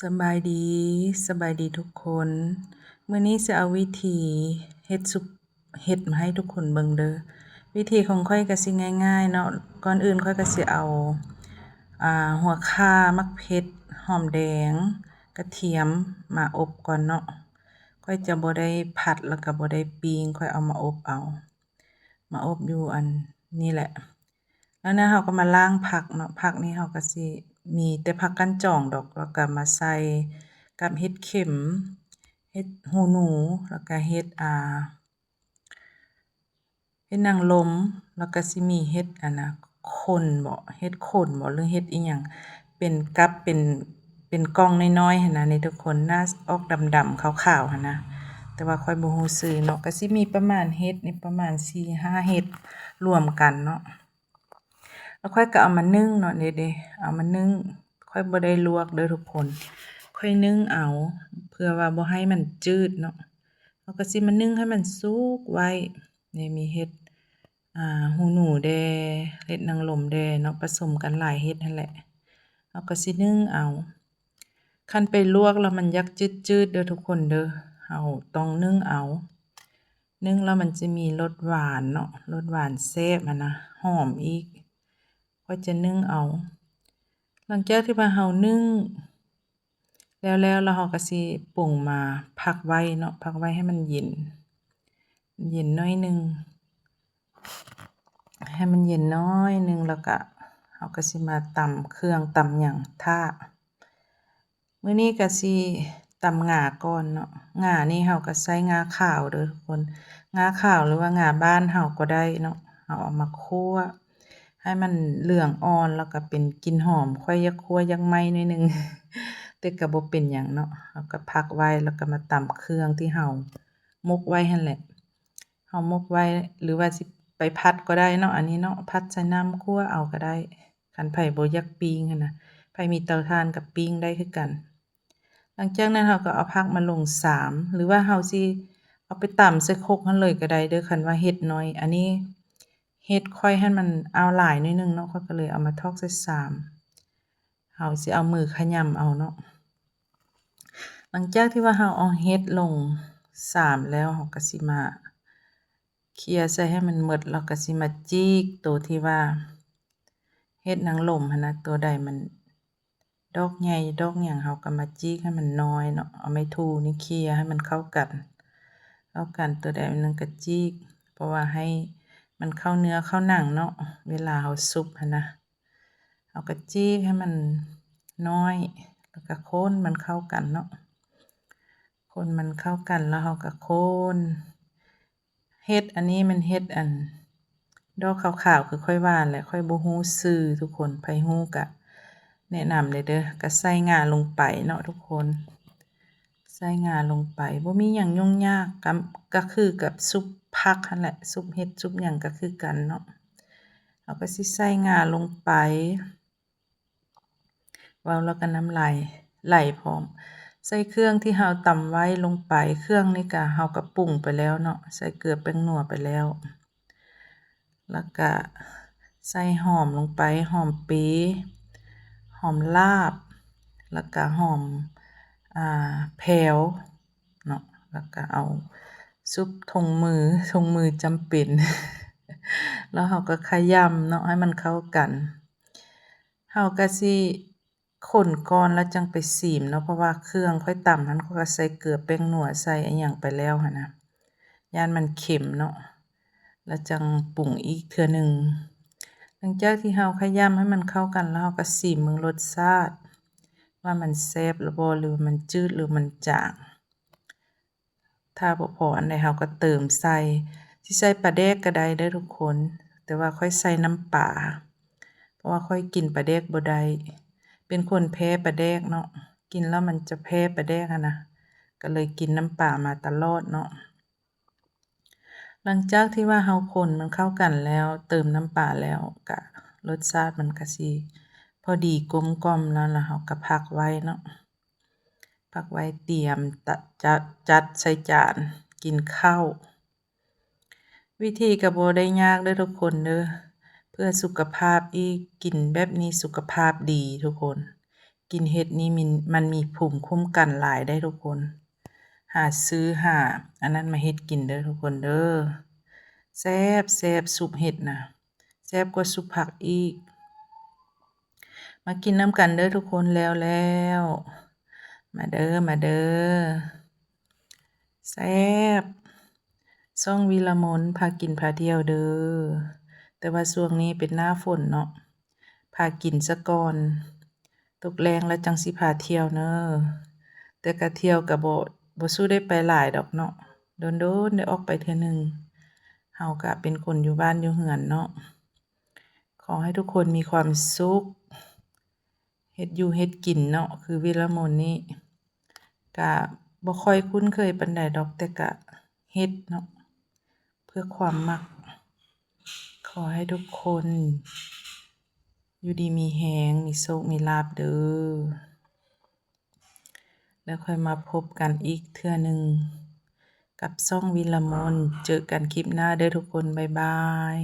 สบายดีทุกคนมื้อนี้สิเอาวิธีเฮ็ดซุปเห็ดมาให้ทุกคนเบิ่งเด้อวิธีของข้อยก็สิง่ายๆเนาะก่อนอื่นข้อยก็สิเอาหัวข่ามักเผ็ดหอมแดงกระเทียมมาอบก่อนเนาะข้อยจะบ่ได้ผัดแล้วก็บ่ได้ปิ้งข้อยเอามาอบอยู่อันนี่แหละแล้วนั้นเราก็มาล้างผักเนาะผักนี้เราก็สิมีแต่ผักกั้นจ่องดอกแล้วก็มาใส่กับเห็ดเข็มเห็ดหูหนูแล้วก็เห็ดนางรมแล้วก็สิมีเห็ดข่นบ่เห็ดข่นบ่หรือเห็ดอีหยังเป็นกับเป็นก้องน้อยๆหั่นน่ะนี่ทุกคนหน้าออกดำๆขาวๆหั่นนะแต่ว่าข้อยบ่ฮู้ชื่อเนาะก็สิมีประมาณเห็ดนี่ประมาณ4-5เห็ดรวมกันเนาะแล้วค่อยก็เอามานึ่งเนาะเด้ๆเอามานึ่งค่อยบ่ได้ลวกเด้อทุกคนค่อยนึ่งเอาเพื่อว่าบ่ให้มันจืดเนาะเราก็สิมานึ่งให้มันสุกไว้นี่มีเห็ดหูหนูแดเห็ดนางรมแดเนาะผสมกันหลายเห็ดนั่นแหละเราก็สินึ่งเอาคันไปลวกแล้วมันยักจืดๆเด้อทุกคนเด้อเฮาต้องนึ่งเอานึ่งแล้วมันจะมีรสหวานเนาะรสหวานแซ่บนะหอมอีกก็จะนึ่งเอาหลังจากที่ว่าเฮานึ่งแล้วเราก็สิปรุงมาพักไว้เนาะพักไว้ให้มันเย็นน้อยนึงให้มันเย็นน้อยนึงแล้วก็เฮาก็สิมาตำเครื่องตำหยังท่ามื้อนี้ก็สิตำง่าก่อนเนาะง่านี่เฮาก็ใช้ง่าขาวเด้อทุกคนง่าขาวหรือว่าง่าบ้านเฮาก็ได้เนาะเฮาเอามาคั่วให้มันเหลืองอ่อนแล้วก็เป็นกลิ่นหอมค่อยอยากคั่วอยากไหม้หน่อยนึงแต่ก็บ่เป็นหยังเนาะเฮาก็พักไว้แล้วก็มาตำเครื่องที่เฮามกไว้หั่นแหละเฮามกไว้หรือว่าสิไปผัดก็ได้เนาะอันนี้เนาะผัดใส่น้ำคั่วเอาก็ได้คันไผบ่อยากปิ้งหันน่ะไผมีเตาถ่านก็ปิ้งได้คือกันหลังจากนั้นเฮาก็เอาผักมาลง3หรือว่าเฮาสิเอาไปตำใส่ครกหั่นเลยก็ได้เด้อคันว่าเฮ็ดน้อยอันนี้เฮ็ดค่อยให้มันเอาหลายหน่อยนึงเนาะข้อยก็เลยเอามาทอกใส่3เฮาสิเอามือขยำเอาเนาะหลังจากที่ว่าเฮาเอาเฮ็ดลง3แล้วเฮาก็สิมาเคี่ยใส่ให้มันหมดแล้วก็สิมาจีกตัวที่ว่าเฮ็ดนางรมหั่นน่ะตัวใดมันดอกใหญ่ดอกหยังเฮาก็มาจีกให้มันน้อยเนาะเอาไม้ถูนี่เคี่ยให้มันเข้ากันตัวใดมันก็จีกเพราะว่าให้มันเข้าเนื้อเข้าหนังเนาะเวลาเฮาซุปหั่นนะเฮาก็จีกให้มันน้อยแล้วก็คนมันเข้ากันเนาะคนมันเข้ากันแล้วเฮาก็คนเฮ็ดอันนี้มันเฮ็ดอันดอกขาวๆคือค่อยว่าแหละค่อยบ่ฮู้ชื่อทุกคนไผฮู้ก็แนะนำเลยเด้อก็ใส่ง่าลงไปเนาะทุกคนใส่ง่าลงไปบ่มีหยังยุ่งยากก็คือกับซุปผักหั่นแหละซุปเห็ดซุปหยังก็คือกันเนาะเราก็สิใส่ง่าลงไปเว้าแล้วก็น้ำลายไหลพร้อมใส่เครื่องที่เฮาตำไว้ลงไปเครื่องนี่ก็เฮาก็ปรุงไปแล้วเนาะใส่เกลือแป้งนัวไปแล้วแล้วก็ใส่หอมลงไปหอมปี๊หอมลาบแล้วก็หอมแผ่วเนาะแล้วก็เอาซุปถุงมือจำเป็นแล้วเฮาก็ขยำเนาะให้มันเข้ากันเฮาก็สิคนก่อนแล้วจังไปสีมเนาะเพราะว่าเครื่องค่อยตำนั้นข้อยก็ใส่เกลือแป้งนัวใส่อิหยังไปแล้วหั่นน่ะย้านมันเค็มเนาะแล้วจังปรุงอีกเทื่อนึงหลังจากที่เฮาขยำให้มันเข้ากันแล้วเฮาก็ชิมเบิ่งรสชาติว่ามันแซ่บหรือบ่หรือมันจืดหรือมันจางถ้าบ่พออันใดเฮาก็เติมใส่สิใส่ปลาแดกก็ได้เด้อทุกคนแต่ว่าค่อยใส่น้ำปลาเพราะว่าค่อยกินปลาแดกบ่ได้เป็นคนแพ้ปลาแดกเนาะกินแล้วมันจะแพ้ปลาแดกอะนะก็เลยกินน้ำปลามาตลอดเนาะหลังจากที่ว่าเฮาคนมันเข้ากันแล้วเติมน้ำปลาแล้วก็รสชาติมันก็สิพอดีกลมกล่อมแล้วเฮาก็พักไว้เนาะพักไว้เตรียมจัดใส่จานกินข้าววิธีก็บ่ได้ยากเด้อทุกคนเด้อเพื่อสุขภาพอีกกินแบบนี้สุขภาพดีทุกคน กินเห็ดนี่มันมีภูมิคุ้มกันหลายได้ทุกคน หาซื้อหาอันนั้นมาเฮ็ดกินเด้อทุกคนเด้อแซ่บซุปเห็ดน่ะแซ่บกว่าซุปผักอีก มากินน้ำกันเด้อทุกคนแล้วมาเด้อแซ่บซ่องวีละมนพากินพาเที่ยวเด้อแต่ว่าช่วงนี้เป็นหน้าฝนเนาะพากินซะก่อนตกแรงแล้วจังสิพาเที่ยวเด้อแต่ก็เที่ยวก็บ่สู้ได้ไปหลายดอกเนาะโดนๆได้ออกไปเทื่อนึงเฮาก็เป็นคนอยู่บ้านอยู่เรือนเนาะขอให้ทุกคนมีความสุขเฮ็ดอยู่เฮ็ดกินเนาะคือวีละมนนี่ก็บ่ค่อยคุ้นเคยปานใดดอกแต่ก็เฮ็ดเนาะเพื่อความมักขอให้ทุกคนอยู่ดีมีแรงมีโชคมีลาภเด้อแล้วค่อยมาพบกันอีกเทื่อนึงกับช่องวีละมนเจอกันคลิปหน้าเด้อทุกคนบ๊ายบาย